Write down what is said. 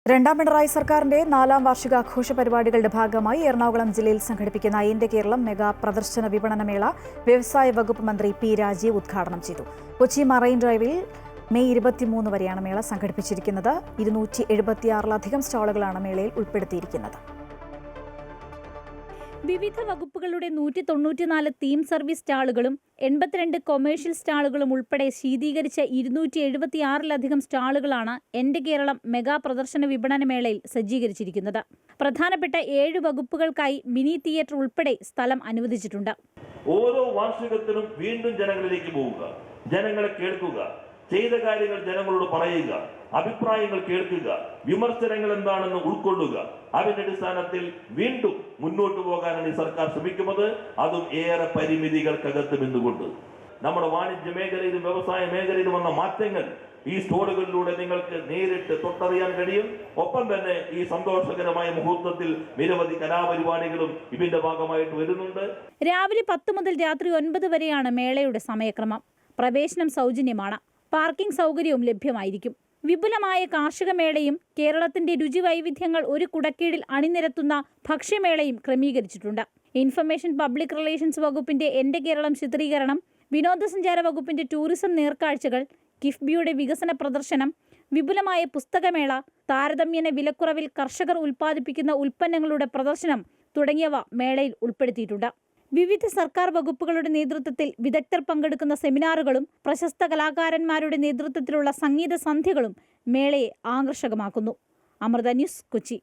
രണ്ടാം പിണറായി സർക്കാരിന്റെ 4ാം വാർഷികാഘോഷ പരിപാടികളുടെ ഭാഗമായി എറണാകുളം ജില്ലയിൽ സംഘടിപ്പിക്കുന്ന എന്റെ കേരളം മെഗാ പ്രദർശന വിപണനമേള വ്യവസായ വകുപ്പ് മന്ത്രി പി രാജീവ് ഉദ്ഘാടനം ചെയ്തു. കൊച്ചി മറൈൻ ഡ്രൈവിൽ മെയ് 23 വരെയാണ് മേള സംഘടിപ്പിച്ചിരിക്കുന്നത്. 276-ലധികം സ്റ്റാളുകളാണ് മേളയിൽ ഉൾപ്പെടുത്തിയിരിക്കുന്നത്. വിവിധ വകുപ്പുകളുടെ 194 തീം സർവീസ് സ്റ്റാളുകളും 82 കൊമേഴ്ഷ്യൽ സ്റ്റാളുകളും ഉൾപ്പെടെ ശീതീകരിച്ച 276-ലധികം സ്റ്റാളുകളാണ് എന്റെ കേരളം മെഗാ പ്രദർശന വിപണനമേളയിൽ സജ്ജീകരിച്ചിരിക്കുന്നത്. പ്രധാനപ്പെട്ട 7 വകുപ്പുകൾക്കായി മിനി തിയേറ്റർ ഉൾപ്പെടെ സ്ഥലം അനുവദിച്ചിട്ടുണ്ട്. ഓരോ വാർഷികത്തിലും വീണ്ടും ജനങ്ങളിലേക്ക് പോവുക, ജനങ്ങളെ കേൾക്കുക, ചെയ്ത കാര്യങ്ങൾ ജനങ്ങളോട് പറയുക, അഭിപ്രായങ്ങൾ കേൾക്കുക, വിമർശനങ്ങൾ എന്താണെന്ന് ഉൾക്കൊള്ളുക. അതിന്റെ അടിസ്ഥാനത്തിൽ വീണ്ടും മുന്നോട്ട് പോകാനാണ് ഈ സർക്കാർ ശ്രമിക്കുന്നത്. അതും ഏറെ പരിമിതികൾക്കകത്ത് നിന്നുകൊണ്ട്. നമ്മുടെ വാണിജ്യ മേഖലയിലും വ്യവസായ മേഖലയിലും വന്ന മാറ്റങ്ങൾ ഈ സ്റ്റോറുകളിലൂടെ നിങ്ങൾക്ക് നേരിട്ട് തൊട്ടറിയാൻ കഴിയും. ഒപ്പം തന്നെ ഈ സന്തോഷകരമായ മുഹൂർത്തത്തിൽ നിരവധി കലാപരിപാടികളും ഇതിന്റെ ഭാഗമായിട്ട് വരുന്നുണ്ട്. രാവിലെ 10 മുതൽ രാത്രി 9 വരെയാണ് മേളയുടെ സമയക്രമം. പ്രവേശനം സൗജന്യമാണ്. പാർക്കിംഗ് സൗകര്യവും ലഭ്യമായിരിക്കും. വിപുലമായ കാർഷിക മേളയും കേരളത്തിന്റെ രുചിവൈവിധ്യങ്ങൾ ഒരു കുടക്കീഴിൽ അണിനിരത്തുന്ന ഭക്ഷ്യമേളയും ക്രമീകരിച്ചിട്ടുണ്ട്. ഇൻഫർമേഷൻ പബ്ലിക് റിലേഷൻസ് വകുപ്പിന്റെ എന്റെ കേരളം ചിത്രീകരണം, വിനോദസഞ്ചാര വകുപ്പിന്റെ ടൂറിസം നേർക്കാഴ്ചകൾ, കിഫ്ബിയുടെ വികസന പ്രദർശനം, വിപുലമായ പുസ്തകമേള, താരതമ്യേന വിലക്കുറവിൽ കർഷകർ ഉൽപ്പാദിപ്പിക്കുന്ന ഉൽപ്പന്നങ്ങളുടെ പ്രദർശനം തുടങ്ങിയവ മേളയിൽ ഉൾപ്പെടുത്തിയിട്ടുണ്ട്. വിവിധ സർക്കാർ വകുപ്പുകളുടെ നേതൃത്വത്തിൽ വിദഗ്ധർ പങ്കെടുക്കുന്ന സെമിനാറുകളും പ്രശസ്ത കലാകാരന്മാരുടെ നേതൃത്വത്തിലുള്ള സംഗീത സന്ധ്യകളും മേളയെ ആകർഷകമാക്കുന്നു. അമൃത ന്യൂസ്, കൊച്ചി.